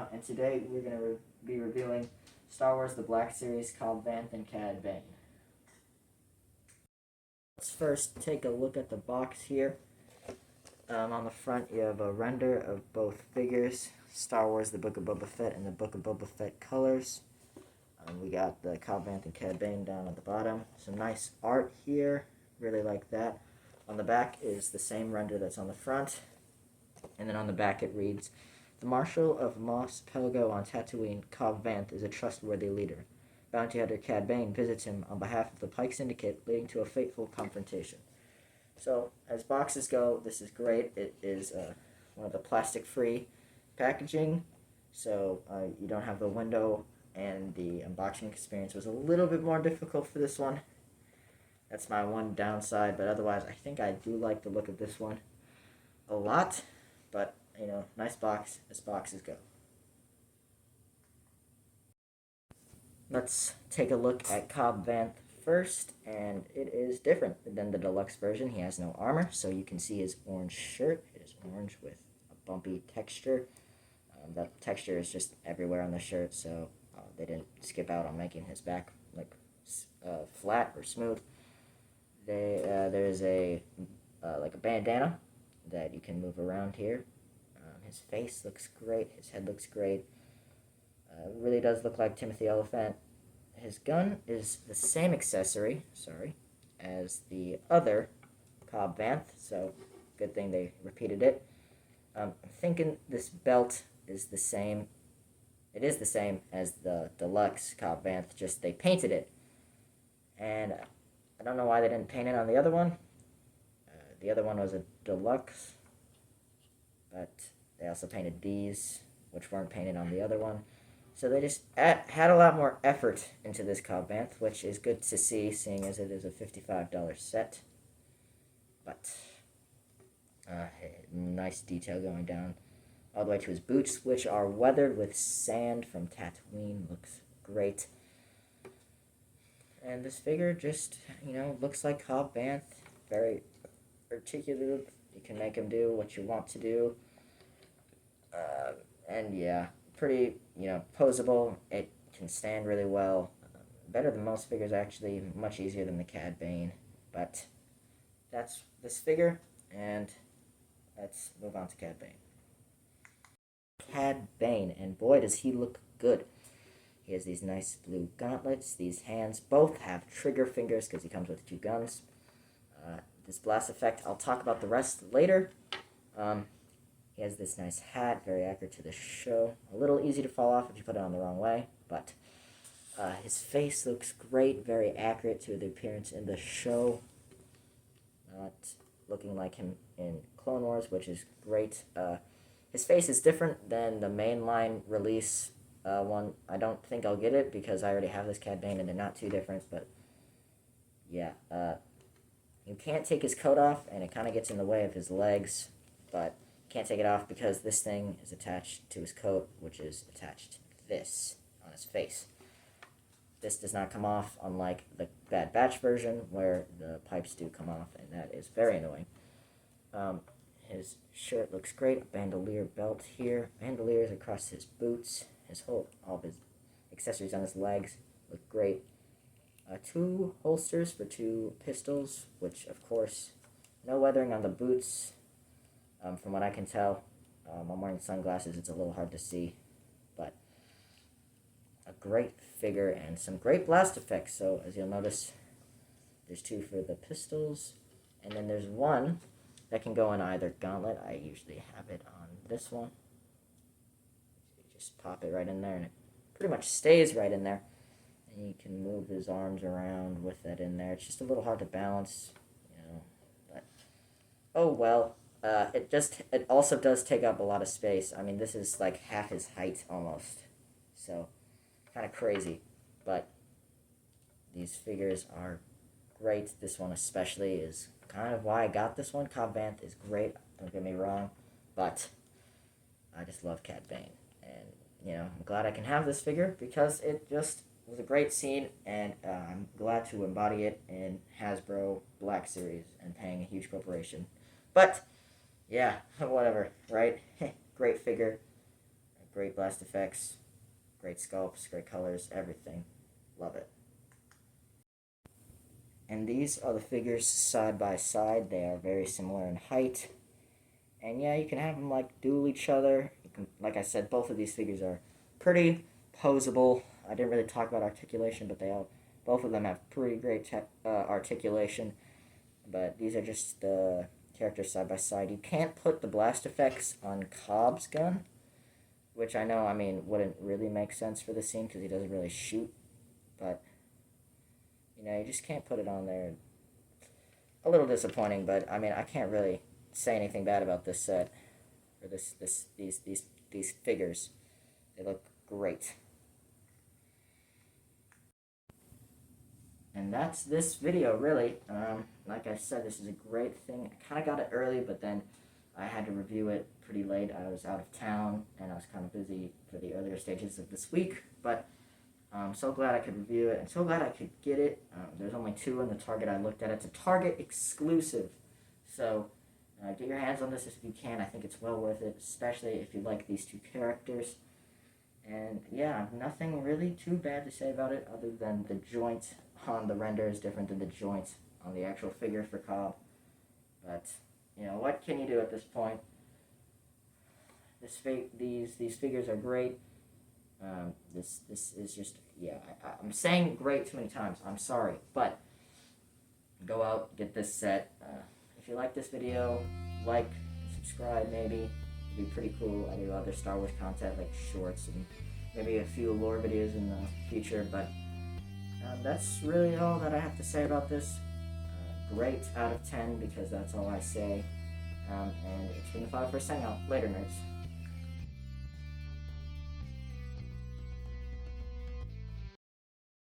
now, and today we're going to be reviewing Star Wars The Black Series, Cobb, Vanth, and Cad Bane. Let's first take a look at the box here. On the front, you have a render of both figures, Star Wars The Book of Boba Fett and The Book of Boba Fett colors. We got the Cobb, Vanth, and Cad Bane down at the bottom. Some nice art here, really like that. On the back is the same render that's on the front. And then on the back it reads, "The Marshal of Mos Pelgo on Tatooine, Cobb Vanth, is a trustworthy leader. Bounty hunter Cad Bane visits him on behalf of the Pike Syndicate, leading to a fateful confrontation." So, as boxes go, this is great. It is one of the plastic-free packaging, so you don't have the window, and the unboxing experience was a little bit more difficult for this one. That's my one downside, but otherwise I think I do like the look of this one a lot. But, nice box as boxes go. Let's take a look at Cobb Vanth first, and it is different than the deluxe version. He has no armor, so you can see his orange shirt. It is orange with a bumpy texture. That texture is just everywhere on the shirt, so they didn't skip out on making his back flat or smooth. There's a like a bandana that you can move around here. His face looks great. His head looks great. Really does look like Timothy Oliphant. His gun is the same accessory, as the other Cobb Vanth, so good thing they repeated it. I'm thinking this belt is the same. It is the same as the deluxe Cobb Vanth, just they painted it. And I don't know why they didn't paint it on the other one. The other one was a deluxe, but they also painted these, which weren't painted on the other one. So they just had a lot more effort into this Cobb Vanth, which is good to see, seeing as it is a $55 set. But nice detail going down all the way to his boots, which are weathered with sand from Tatooine. Looks great. And this figure just, looks like Cobb Vanth. Very articulative. You can make him do what you want to do. And yeah, pretty, posable. It can stand really well. Better than most figures, actually. Much easier than the Cad Bane. But that's this figure, and let's move on to Cad Bane. Cad Bane, and boy, does he look good. He has these nice blue gauntlets. These hands both have trigger fingers because he comes with two guns. This blast effect, I'll talk about the rest later. He has this nice hat, very accurate to the show. A little easy to fall off if you put it on the wrong way, but his face looks great, very accurate to the appearance in the show. Not looking like him in Clone Wars, which is great. His face is different than the mainline release one. I don't think I'll get it because I already have this Cad Bane and they're not too different, but yeah. You can't take his coat off, and it kind of gets in the way of his legs, but you can't take it off because this thing is attached to his coat, which is attached to this on his face. This does not come off, unlike the Bad Batch version, where the pipes do come off, and that is very annoying. His shirt looks great. A bandolier belt here. Bandoliers across his boots. All of his accessories on his legs look great. Two holsters for two pistols, which, of course, no weathering on the boots. From what I can tell, I'm wearing sunglasses. It's a little hard to see, but a great figure and some great blast effects. So, as you'll notice, there's two for the pistols, and then there's one that can go in either gauntlet. I usually have it on this one. You just pop it right in there, and it pretty much stays right in there. And you can move his arms around with that in there. It's just a little hard to balance, but oh well. It also does take up a lot of space. I mean, this is like half his height almost, so kind of crazy. But these figures are great. This one especially is kind of why I got this one. Cobb Vanth is great, don't get me wrong, but I just love Cad Bane, and I'm glad I can have this figure because it just was a great scene, and I'm glad to embody it in Hasbro Black Series and paying a huge corporation. But yeah, whatever, right? Great figure, Great blast effects, great sculpts, great colors, everything. Love it. And these are the figures side by side. They are very similar in height. And yeah, you can have them like duel each other. You can, like I said, both of these figures are pretty posable. I didn't really talk about articulation, but both of them have pretty great articulation. But these are just the characters side by side. You can't put the blast effects on Cobb's gun, which I know, I mean, wouldn't really make sense for the scene because he doesn't really shoot. But you know, you just can't put it on there. A little disappointing, but I mean, I can't really say anything bad about this set or these figures. They look great. And that's this video, really. Like I said, this is a great thing. I kind of got it early, but then I had to review it pretty late. I was out of town, and I was kind of busy for the earlier stages of this week. But I'm so glad I could review it, and so glad I could get it. There's only 2 in the Target I looked at. It's a Target exclusive. So get your hands on this if you can. I think it's well worth it, especially if you like these 2 characters. And yeah, nothing really too bad to say about it other than the joint on the render is different than the joint on the actual figure for Cobb. But, you know, what can you do at this point? These figures are great. This is just, yeah, I'm saying great too many times. I'm sorry. But go out, get this set. If you like this video, like, subscribe maybe. It'd be pretty cool. I do other Star Wars content like shorts and maybe a few lore videos in the future, but that's really all that I have to say about this. Great out of 10 because that's all I say. And it's been the 5 for saying out. Later, nerds.